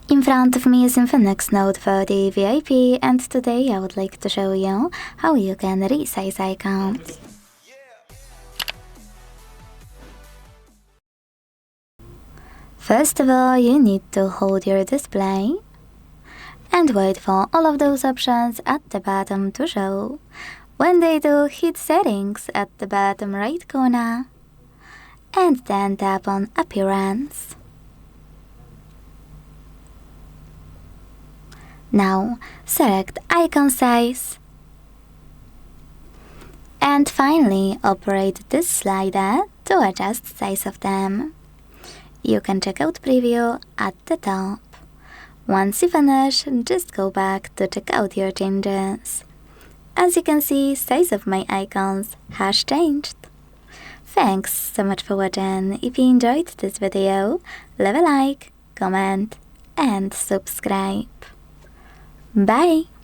In front of me is INFINIX Note 30 VIP, and today I would like to show you how you can resize icons. First of all, you need to hold your display and wait for all of those options at the bottom to show. When they do, hit Settings at the bottom right corner and then tap on Appearance. Now select Icon Size and finally operate this slider to adjust size of them. You can check out Preview at the top. Once you finish, just go back to check out your changes. As you can see, size of my icons has changed. Thanks so much for watching. If you enjoyed this video, leave a like, comment and subscribe. Bye!